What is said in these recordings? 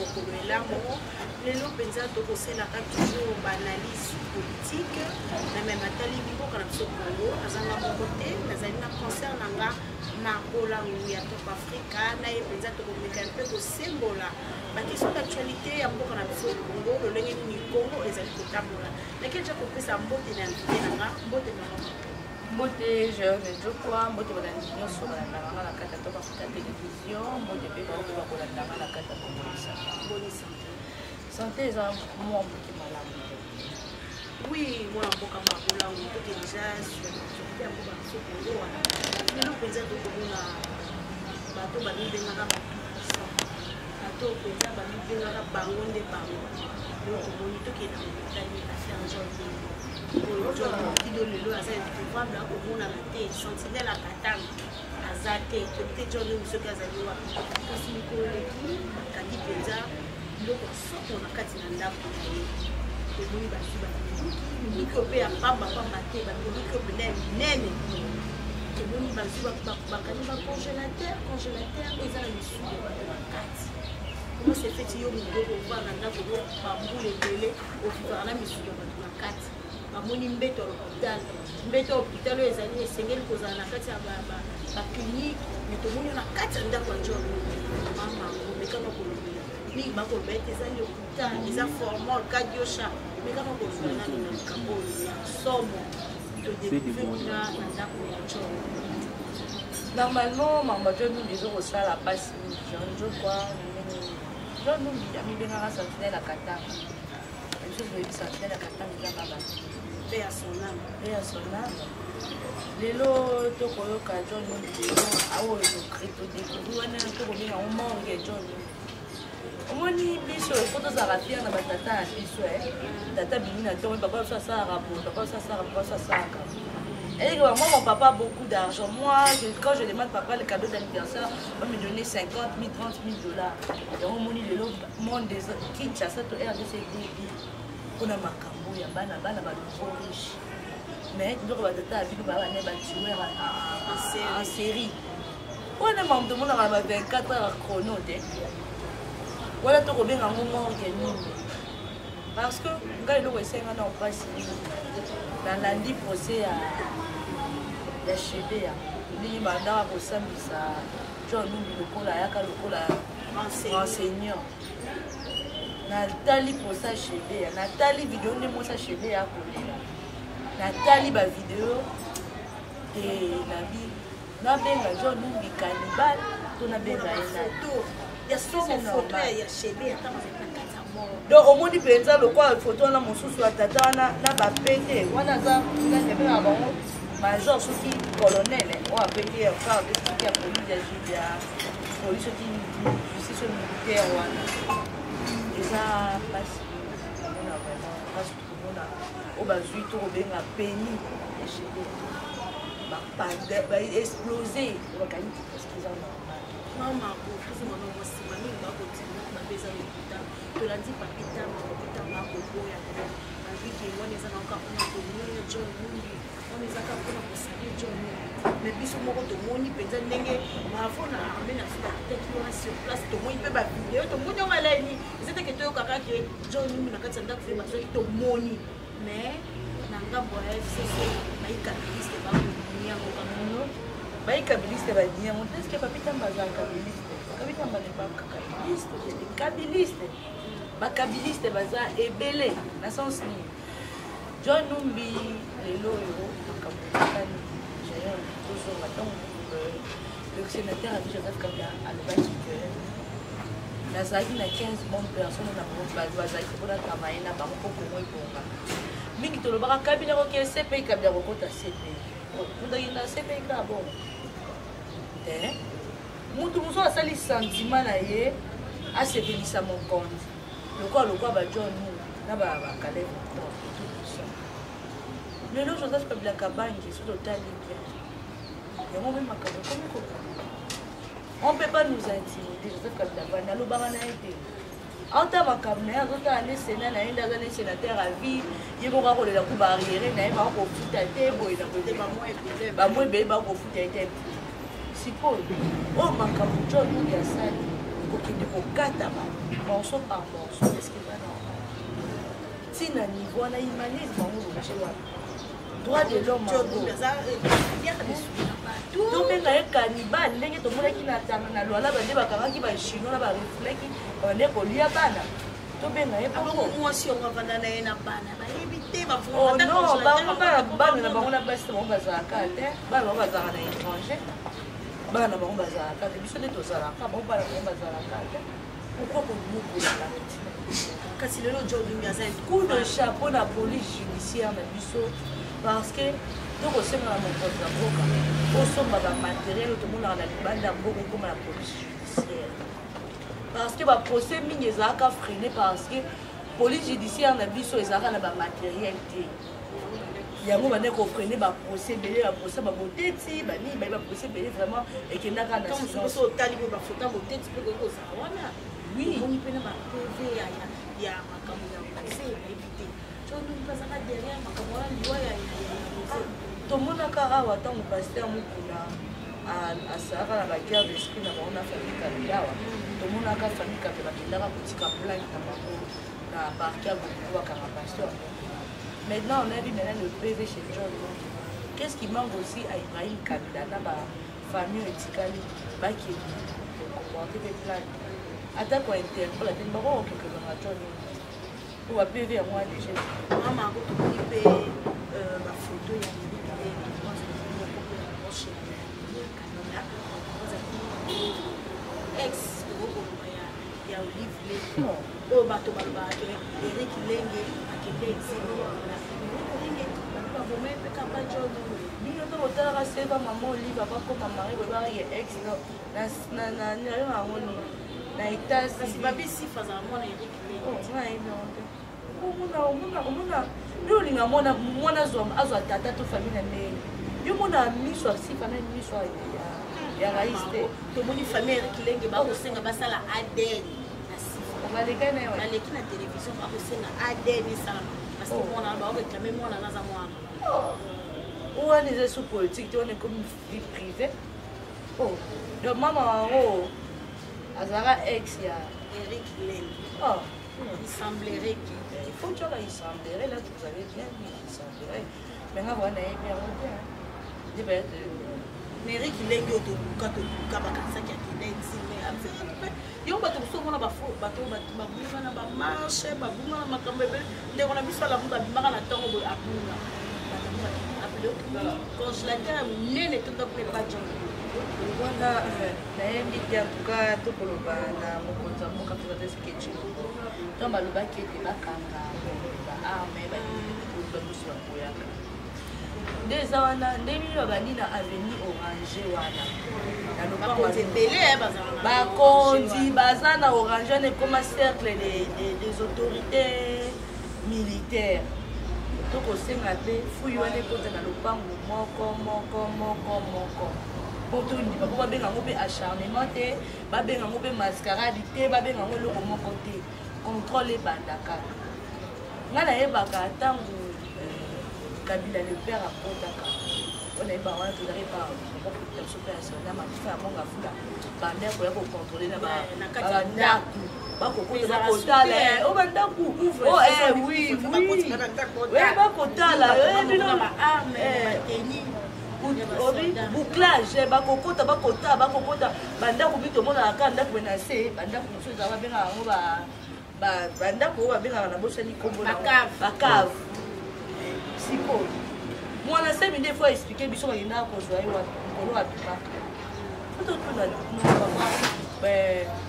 mokolo elamo lelo mpenza tokosalaka toujours baanalyse politique na meme atali mboka na biso Congo azanga moko te nazali na concert na nga Makola ya top Africa na ye mpenza tokomeka mpe kosembola bakestion d'actualité ya mboka na biso Congo lolenge nini Congo ezali kotambola nakeli ja kopesa mbote na invité na nga mbote na nga mbote jeune jokwa mbote balandi nyonso balandanga na kati ya top Africa télévision mbote mpe bakolandanga na kati ya komonisa santé eza mwa mbote malamu oui mwana mboka Makola toke déjà sur ya mboka na biso Congo wana lelo mpenza tokomona bato bamibengaka bato mpenza bamibengaka bango nde bango tomoni tokenda motani affaire John Kilo lelo aza improuvable akomonana te sentinelle akatanga aza te toyebi te John soki azali wapi kasi mikolo eleki bakangi mpenza biloko soko na kati na ndako na ye tomoni bazwi bamiliki mpe ya pambapamba te bamiliki oyo pena ya minene tomoni bazwi bakangi bacongélateur eza na misusu ya bato bakati omo sefeti yo mondoko ovanga ndako yo bambula ebele ovivaka na misusu ya bato na kati bamoni mbeto ya hôpital oyo ezali esengeli kozala na kati ya baclinique me tomoni na kati ya ndako ya John mamango mekama kolobela mingi bakoloba ete eza lokuta eza formol kadiosha mekama kolobela nano na likambo oyo ya somo todécouvrir na ndako ya John. Normalement mama John Numbi ezokosala pasi janjo kwa John Numbi amibengaka sentinelle akatanga biso toyebi sentinelle akatanga eza mabati mpe ya soname lelo tokoyoka John Numbi lelo aoyo todécouvrir wana tokobenga omorge John Numbi omoni biso efo tozalaka fiere na batata ya biso tata bimi na ntongo papa biso asalaka bo papa biso asalaka et que moi mon papa a beaucoup d'argent. Moi quand je demande papa le cadeau d'anniversaire on va me donner 50 000 30 000 dollars. Donc mon le monde des Kinshasa to RDC on a makambo ya bana ba riche mais donc batata bino ba ne ba tuer en série on a membre de mon à 24 heures chrono de voilà to kobenga moment organiser parce que ngai lo esenga na opasi dans lundi procès ya chebe ya ndenge bandaka kosambisa John Numbi lokola ayaka lokola enseignant natali procès ya chebe ya natali video nde mwasi ya chebe ya kolela natali bavideo nabenga John Numbi cannibal to nabenga ya somo photo ya chebe ya tama donc omoni mpenza lokwa foto wana mosusu ya tata wana na bapete wana aza ebengaka bango major soki colonel oyo apete ya phare de soki ya police ya jude ya police soki justice militaire wana eza mpasi komona vraiment mpasi komona oyo bazwi to kobenga peni ya chebe baexplose bakangi parce que eza normal mama kozongana mosima mingi bakotima bapeza lokuta tolandi papita bakoboya baviki wana ezaka kaka mpona komoya John Numbi wana ezaka mpona kosali John Numbi mais biso moko tomoni mpenza ndenge bavona arme na architecte wana sur place tomoni mpe bavideo tomoni yango alaini eza teke toyokaka ke John Numbi na kati ya ndako fe bazwaki tomoni mais na ngambo ya FCC baikabiliste bakomiyango kamono baikabiliste badiyango teske papitamba aza kabiliste papitamba ne bakabiliste bakabiliste baza ebele na sens nini John Numbi lelo oyo makambo ekani jayon tozonga ntongo le sénateur abi Joseph Kabila alobaki ke nazalaki na 15 bonnes personnes na bazalaki mpona travaye na bango mpo kongo ebonga mingi tolobaka Kabila koke CPI Kabila kokota CPI tondaki na CPI kaka bongo te mutu mosusu asali sentiment na ye asepelisa mokonzi lokwa ba John Numbi na bakalev lelo Joseph Kabila kabangi so totali bien yango mpe makambo ekomi kokanga on peut pas nous intimider Joseph Kabila banda alobaka na ye te ata makambo na ye azotala ne sena na ye nde aza ne sénateur à vie ye moko akolela ku baarriere na ye bakofuta te boye na kote bamwa ebele bakofuta ye te sikoyo oyo makambo John Numbi asali kokende kokatama morceau par morceau est-ce que va normal tina niveau wana humanisme bango lobache wana droit de l'homme tobenga ye cannibal ndenge tomonaki na tanga na lwala bande bakangaki bachino na barefleki bande kolia bana tobenga ye mwasi ongo avanda na ye na bana bayebi te bana na bango na basi bango bazalaka te bana bango bazalaka na étranger bana na bango bazalaka te biso nde tozalaka bango bana bango bazalaka te pourquoi komukolaka kasi lelo jodingi aza coup de chapeau na police judiciaire na biso parce que tokosenga na mokonzi ya mboka osomba bamateriel tomonaka na libanda ya mboka ekoma na police judiciaire parce que baprocès mingi ezalaka freine parce que police judiciaire na biso ezalaka na bamateriel te yango bande kofrene baprocès ebele baprocès baboteti banini baye baprocès ebele vraiment ekendaka na otali mpe bafota boteti mpe koki kozala wana omoni mpena bapv ya makambo ya prase nayebi te tondoni mpazaka derrière makambo wana liwa ya tomonaka awa ntango paster mokuna asalaka na baguerre d'esprit na bango na famille kabila awa tomonaka famille kabila bakendaka kotika plainte na bango na parquet ya bolingo bakanga pasteur. Maintenant on a vu maintenant le PV chez John. Qu'est-ce qui manque aussi à Ibrahim Kabila na ba famille etikali baki comporter des plaintes ata ko interpelle te mbako quelque chose na John ou a PV moi déjà maman ko to pe ba photo ya ex ya Olive o bato balba ke Eric Lenge akende exilé na bomé pe kapa John bino to otala seva maman Olive ba ko mama re ba ye ex na ngoni na etat si babi sifa za mwana Eric Lenge omona yo linga mwana azwa tata to famille ndenge yo mona miso sifa na miso ya raiste to moni famille Eric Lenge ba kosenga basala ADN na sifa baleka na yo baleki na télévision ba kosenga ADN sala parce que mwana ba réclamer mwana naza mwana ou on est sous politique on est comme vie privée donc maman azara ex ya Eric Lenge il semblerait qu'il faut que il semblerait là vous avez bien dit il semblerait mais on a bien bien Eric Lenge otobuka bakasaki akende exilé affaire yo bato kusomona bato babunga na bamarche babunga na makambo ebele ndeko na biso ala mungu abimaka na ntongo boye abunga congélateur munene totakulepa jon wana nayebi te antuka tokoloba na mokonzi ya mboka mpenza te sketch to balobaki ete bakanga baarme bakoza biso bakoyaka nde eza wana nde bino babandi na avenir orange wana bakonzi baza na orange wana ekoma cercle des autorités militaires tokosenga mpe fuyi wana ekota na lopango moko po tondima po babenga yango mpe acharnement te babenga yango mpe mascarade te babenga yango eloko moko te contrôle ebandaka nga nayebaka ntango Kabila le père apotaka on est wana tozali pa biso mpe ya soda matifa ya monga fula bandeko ya kocontrôle na bandako bakokota bakotala bandako bakotala bouclage bakokota bandako bi tomonaka ka ndako na se bandako mosusu eza babengaka yango bandako oyo babengaka na bosani kombo bakave sikoyo mwana semi nde fois expliquer biso bakendaka kozwa ye mokolo abimaka totuna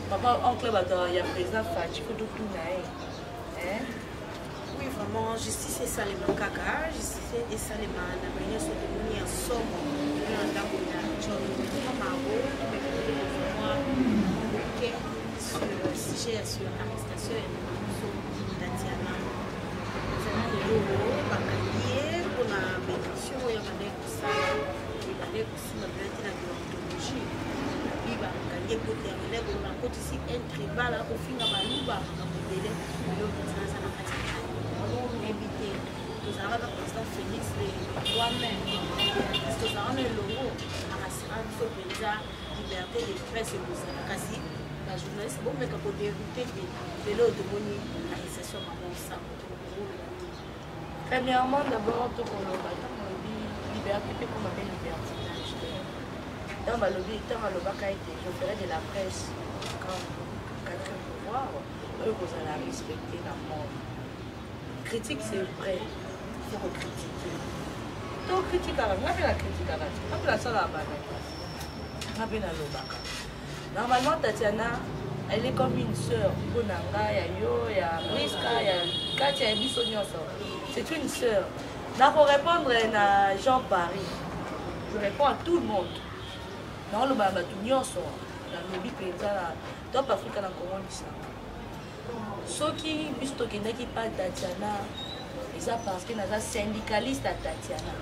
papa oncle bato ya président Fachi ko totuna ye oui vraiment justice esalema kaka justice esalema na banyonso tomoni ya somo na ndako ya John mamango moke sujet sur arrestation ya biso Tatiana na médiation oyo bandeki kosala bandeki kosima bilati na déontologie epi bakangi ekota ya bandeki oyo bakotisi un tribal akofinga baluba makambo ebele biloko ezanaza na kati ya oyebi te tozalaka président Félix toi-même tozalaka na elongo akasira biso mpenza liberté de presse ekozala kasi bajournaliste bomeka koderute te lelo tomoni na récession mama osango. Premièrement, d'abord, tout pour le liberté, puis qu'on appelle libertinage. Dans ma lobby, dans ma lobby, je ferai de la presse quand quelqu'un peut voir, eux, vous allez respecter la mort. Critique, c'est vrai. Il faut qu'on critique. Donc, critique, on a fait la critique, on a fait la salle à la banane. On a fait la lobby. Normalement, Tatiana, elle est comme une sœur. Bonanga, il y a Yo, il y a Briska, il y a Katia, il y a Bissonio. C'est une sœur. Là, pour répondre à Jean Paris, je réponds à tout le monde. Dans le Baba, tout le monde, dans le lobby, top Afrique, dans le Congo, ceux qui ne pas Tatiana, c'est parce que nous sommes syndicalistes à Tatiana.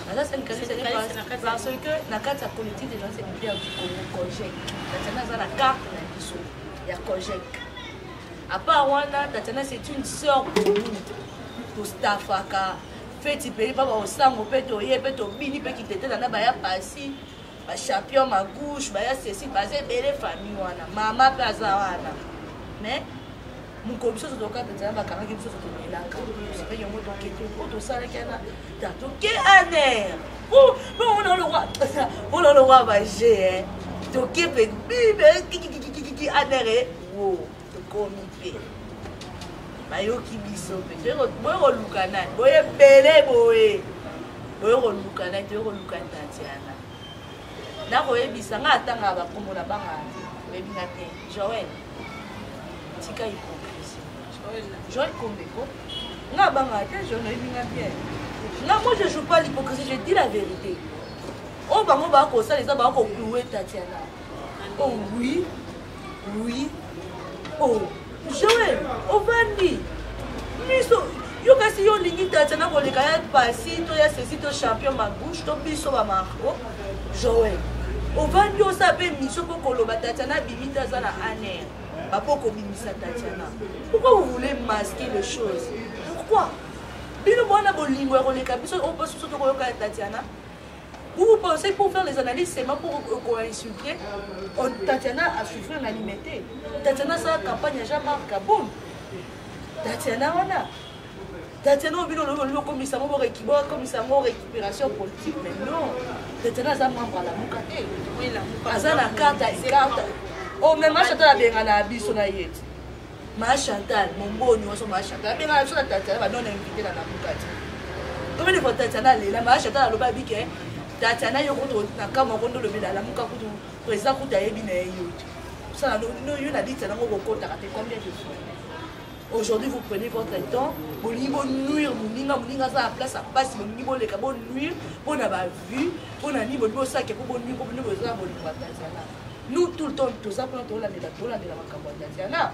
Nous sommes syndicalistes parce que dans la carte politique des gens, c'est une du Congo, Kojek. Tatiana, c'est la carte il y a Kojek. À part Wanda, Tatiana, c'est une sœur pour nous. Pour Stafaka, fait il pas au sang, au pète au yé, pète au bini, pète qui t'était dans la baya passi, ma champion, ma gauche, baya ceci, basé, belle famille, wana, maman, plazawana. Mais, mon commission de cas, Tatiana, ma camarade, qui me sont là, c'est pas un mot de question, pour tout ça, qui a toqué un air. Oh, on a le roi, on a le roi, va gérer, toqué, fait, qui a l'air, wow. Comité. Bayoki biso pe. Boyo lukana. Boye bele boye. Boyo lukana, boyo lukana Tatiana. Na boye bisanga atanga ba komola banga. Bebi ngate. Joël. Tika hypocrisie. Joël Kombeko. Nga banga te je ne binga bien. Nga moi je joue pas l'hypocrisie, je dis la vérité. Oh bango ba ko ça les ba ko clouer Tatiana. Oh oui. Oui. Oh, Joël, au Vandi, yo kasi yo lingi Tatiana pour les cahiers passi, toi ya ceci, toi champion ma bouche, toi biso ba marco. Joël, au Vandi on s'appelle mission pour koloba Tatiana bimita za na aner. Ba pour komimisa Tatiana. Pourquoi vous voulez masquer les choses? Pourquoi? Bino bona bolingo ya koleka biso on peut surtout koyoka Tatiana. Vous pensez pour faire les analyses seulement pour insulter? Tatiana a souffert en alimenter. Tatiana, sa campagne a jamais marqué. Tatiana, on a. Tatiana, on a comme ça, on récupération politique. Mais non. Tatiana, ça membre à la Moukate. Oui, la Moukate. Ça, la carte à carte. Oh, mais ma Chantal a bien un habit sur la yet. Ma Chantal, mon beau, nous sommes ma Chantal. Mais ma Chantal, Tatiana va non inviter dans la Moukate. Comment les fois Tatiana, la ma Chantal a le babique. Tatiana yo koto na kama kondo le bela muka kutu président kuta yebi na yo. Ça no yo na dit ça ngo kokota kate combien de fois. Aujourd'hui vous prenez votre temps, vous libo nuire muninga ça à place à passe muningo le kabo nuire, on a ba vu, on a ni bo ça que pour nuire pour nous besoin bo Tatiana. Nous tout le temps tout ça pour la makambo Tatiana.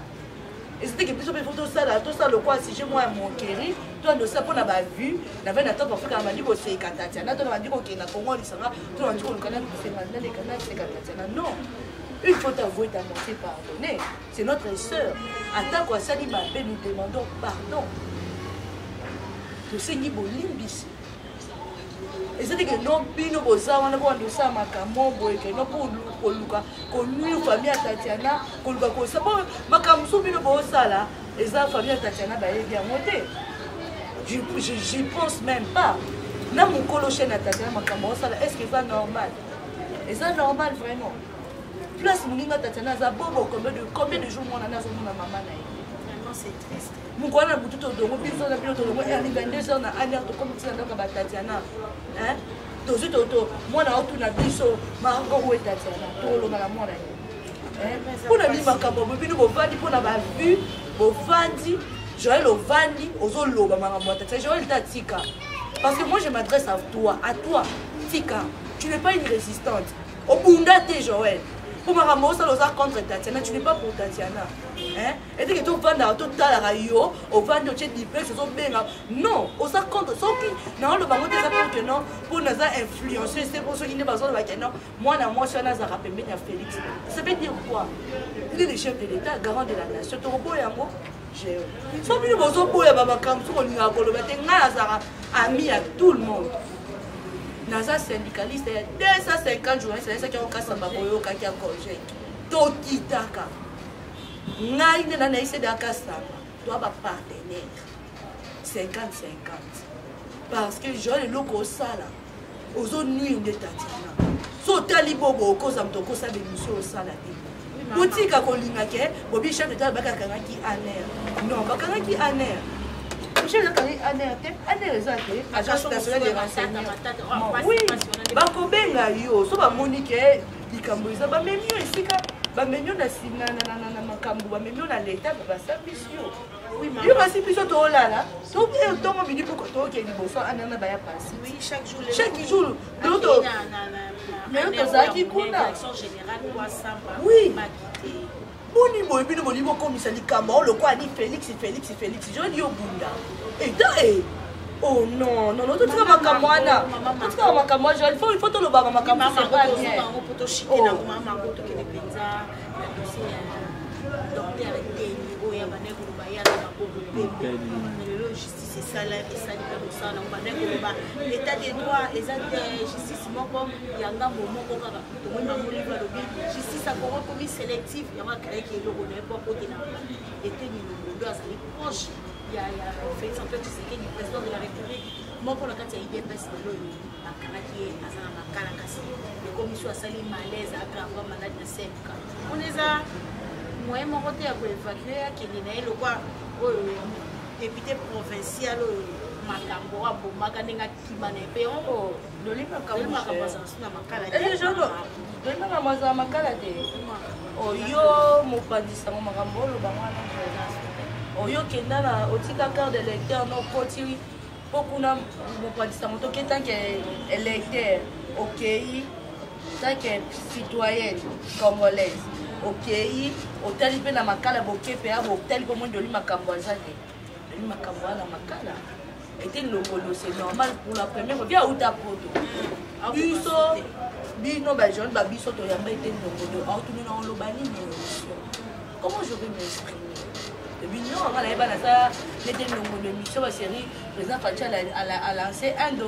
Et c'était que plus on peut tout ça le quoi si j'ai moi mon chéri toi ne sais pas on a pas vu n'avait n'attend pour faire un mani c'est Tatiana toi on a dit OK na Congo il sera toi on dit qu'on connaît c'est maintenant les canaux c'est Tatiana non une fois t'avouer ta moitié pardonner c'est notre sœur en tant que ça dit nous demandons pardon to sengi bolimbisi. Et c'est que non bino boza wana ko ndosa makambo boye que non pour luka ko nuire famille Tatiana ko luka ko ça bon makambo bino boza là et ça famille Tatiana ba bien monter. J'y pense même pas. Na mon coloche na Tatiana makambo ça est-ce que c'est normal? Et ça normal vraiment. Plus muninga Tatiana za bobo combien de jours mon ana zo na maman na. Vraiment c'est triste. Mon quoi na butu to dongo biso na biso to dongo et 22 heures na ania to comme ça na ba Tatiana. Hein? Tozu toto mwana otu na biso marko ou Tatiana to lo na mwana. Hein? Pour na mi makambo bino bo vandi pour na ba vu bo vandi Joël au vandi ozo lo ba makambo Tatiana Joël tatika. Parce que moi je m'adresse à toi Tika. Tu n'es pas une résistante. Au bunda te Joël. Pour ma ramosa loza contre Tatiana, tu n'es pas pour Tatiana. Hein? Et dès que tu vas dans tout à la radio, au vent de chez Diplex, non, on s'en contre. Sauf que non, le baron des apports que non, pour nous influencer, c'est pour ceux qui n'ont pas besoin de la non. Moi, moi, je suis un Nazara Pembe, Félix. Ça veut dire quoi? Il est le chef de l'État, garant de la nation. Tu repois un mot? J'ai. Sauf que nous avons besoin de la Kam, sur le Nazara, ami à tout le monde. Naza syndicaliste, il y a 250 journalistes, c'est ça qui ont cassé ma boyo, qui a congé. Tu tokitaka ngai nde na nayisedaka samba toa bapartenaire 50-50 parce que jo eloko osala ozonuire nde tatina so otali bobo okoza moto okosa bemission osala te botika kolinga ke bobi chef d'état bakakangaki aner non bakangaki aner chef bakangaki aner te aner eza te agence nationale de renseignement oui bakobenga yo so bamoni ke likambo eza bamemi yo esika bamemi yo na makambo bamemi yo na leta basambisi yo yo basi biso toolala ntongo midi poko tooke liboso aner na baya pasi chaque jour lelo tozalaki kuna oui boni boye bino bolingi okomisa likambo olokwa ni félix joli obunda eta oh non totika makambo wana totika makambo wana il faut tolobaka makambo c'est pas bien justice esali mpe mosala na état de droit eza justice moko ya ngambo moko kaka tomoni mamoliva alobi justice akongo komi sélective yango akalaki eloko na ye po akotela eteni lomondo azali proche ya Félix Antoine Tshisekedi président de la république moko na kati ya idps lelo akalaki ye aza na makala kasi ekomiso asali malaise agrava maladi na semka ona eza moyen moko te ya koévacue akende na ye lokwa oyo député provincial oyo makambo abomaka ndenge akima na epe lolimakambo azala makala te oyo mopandisango makambo olobango wana oyo kenda na otika carte de lecteur nokoti mpo kuna mopandisango toke tanke électeur okei tanke citoyenne congolaise okei otali mpe na makala boke mpe ya botali mpo mondi oli makambo aza te oli makambo wana makala ete longolo c'est normal pour la première fois bia uta poto biso bino bajeune babiso toyamba ete longolo aotumina oloba nini émission comment je vais m'exprimer ebi non nga nayeba naza nete longolo émission basérie président Fachi a lancé $1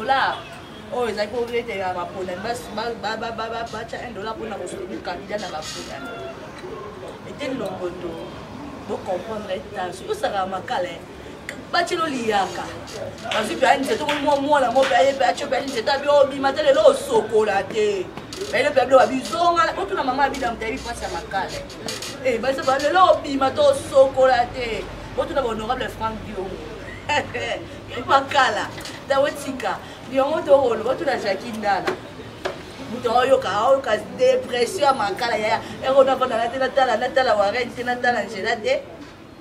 oyo ezali mpo ete ya baponani batya $1 mpona kosoutenir candidat na baponani ete longondo bocomprendre tanso osaka makala bacelo liyaka bazwi mpe aninzete mwana mo mpe aye mpe atyo mpe aninzete abi obima te lelo osokola te baile mpe abilo babizonga otuna mama abida moto ayebi mpasi ya makala baisa ba lelo obima te osokola te otuna bahonorable frank diongo makala tawotika yango tokolo batuna jaki ndala moto aoyoka dépression ya makala yaya ekonafandana te natala warene te natala angela te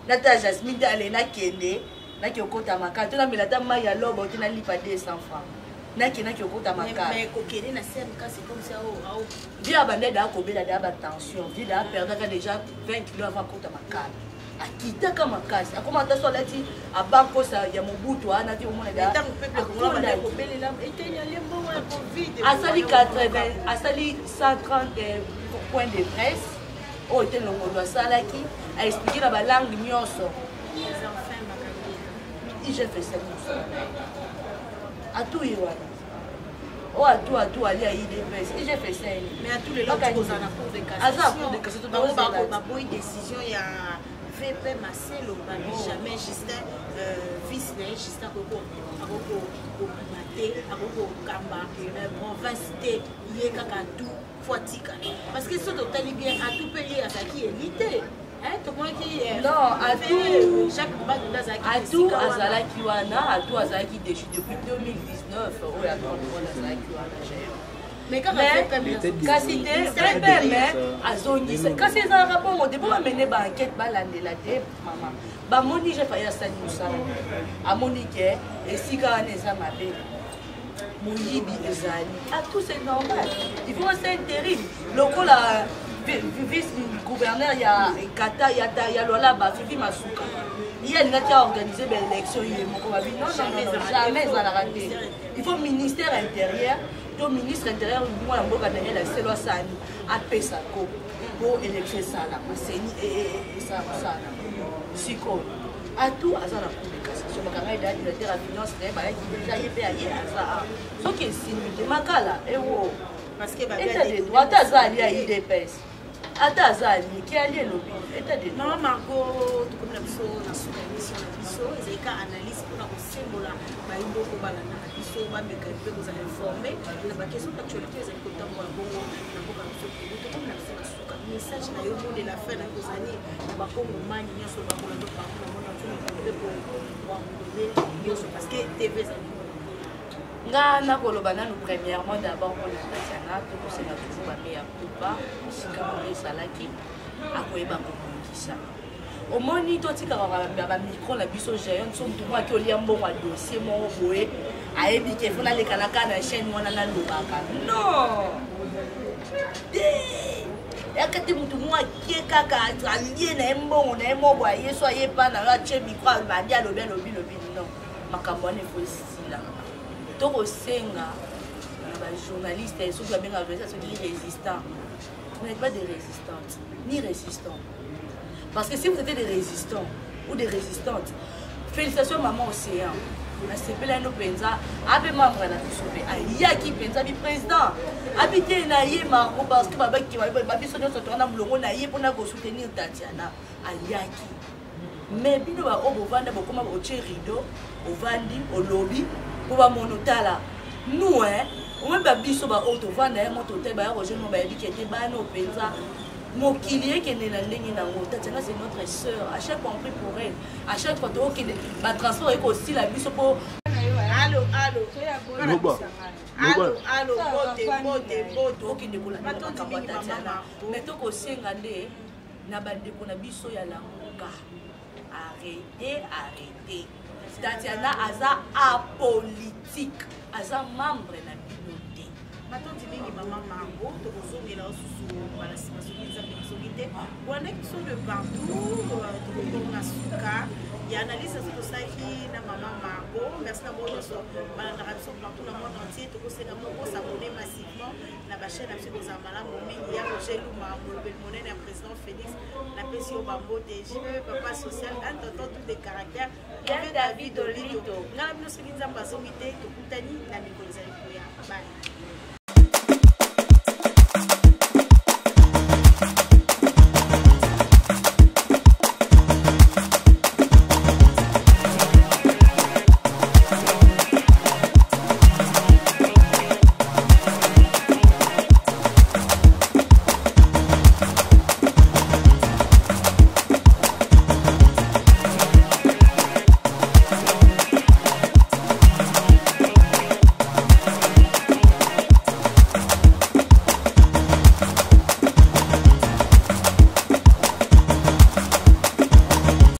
natala jasmine te ale nakende naki okota makala to namela ata mai ya loba ote nalipa 200 francs naki okota makala vie abanda daa kobela daa batension vie daa perdaka déjà 20 kilo avant akota makala akitaka makasi akoma ata so alati abankosa ya mobutu wana ti omona asali 80 asali 130 point de presse oyo ete longondo asalaki aexplike na balangue nyonso j'ai fait ça comme ça à tout y wana oh à tout ali à IDPS j'ai fait ça mais à tous les autres aux en cours de cassation ba boy décision ya VP Marcelo ba jamais Justin vice né Justin koko mate akoko kamba province te yé kaka tout foitika parce que ce total bien à tout pays à ça qui élité non, Atou azalaki wana, Atou azalaki déchu depuis 2019. Mais quand kasi te mais azongisa kasi eza rapport mo debo amene ba enquête balandela te mama bamoni j'ai failli asali mosala amoni ke esika wana eza mabe moyibi ezali Atou c'est normal il faut c'est terrible lokola vice-gouverneur ya Kata ya Lola Bafifi Masuka. Il y a une qui a organisé l'élection non, jamais ezalaka te. Il faut ministère intérieur, to ministre intérieur moi mboka na la selo sani apesa ko pour élection sala maseni et ça sala. Siko. Atou azala pour de cassation bakanga ida directeur de finance ne ba déjà yebe aye aza. So que signe de makala ewo parce que ba état de droit azali à IDPS. ata azali ki ali elobi état de Maman Margot, tout comme la biso, na souka émission na biso, ils ont analyse pour la symbole, bah il faut qu'on balance na biso, bah mais quand vous allez informer, la bah question d'actualité, ils ont content pour la bongo, na bongo na biso, tout comme la biso na souka message na yo de la fin na kozani, na ba kongo mani nyoso ba kola to pa na mona tu na pour voir nyoso parce que TV ça nga nakoloba nanu premièrement d'abord mpona tatiana tokosenga toujours bameya kupa esika moko esalaki akoyeba kobongisa omoni totikaka bamicro na biso géant so motu moko aki olia mbongo ya dossier moko boye ayebi ke fo nalekana kaka na chaîne wana nalobaka non yaka te motu moko akie kaka alie na ye mbongo na ye moko aye so aye pa na yo atie micro abandi alobi non makambo wana efo esila tokosenga na bajournaliste soki babengaka journaliste soki résistant vous n'êtes pas des résistantes ni résistants parce que si vous êtes des résistants ou des résistantes félicitations maman océan nasepela no mpenza abe membre na biso mpe ayaki mpenza biprésident abi te na ye marco parce que babiso nyonso toka na molongo na ye mpona kosoutenir tatiana ayaki mais bino baoyo bovanda bokoma otie rideau ovandi olobi po bamona otala nous omoi babiso baoyo tovanda ye moto te baya roger mo bayebi kete bana openza mokili ekende na ndenge nango tatiana c'est notre sœur à chaque fois on prie pour elle à chaque fois tookende batransport ekosila biso mpo allo tokende kolanda makambo ya tatiana mais tokosenga nde na bandeko na biso ya lamuka arrêtez tatiana aza apolitique aza membre na bino te matondi mingi mama Margot tokozongela osusu bana nsima soki nzambe soki te wana biso de partout tokokonga suka ya analyse soki tosalaki na mama Margot merci na bango nyonso balandaka biso partout na monde entier tokosenga moko s'abonner massivement na bachaîne na biso kozala malamu mingi ya roger luma molobeli monene ya président félix napesi yo bambote jive papa social un tonton tout des caractères yabe david olito ngana bino soki nzambe azongi te tokutani na mikolo ezali koya bye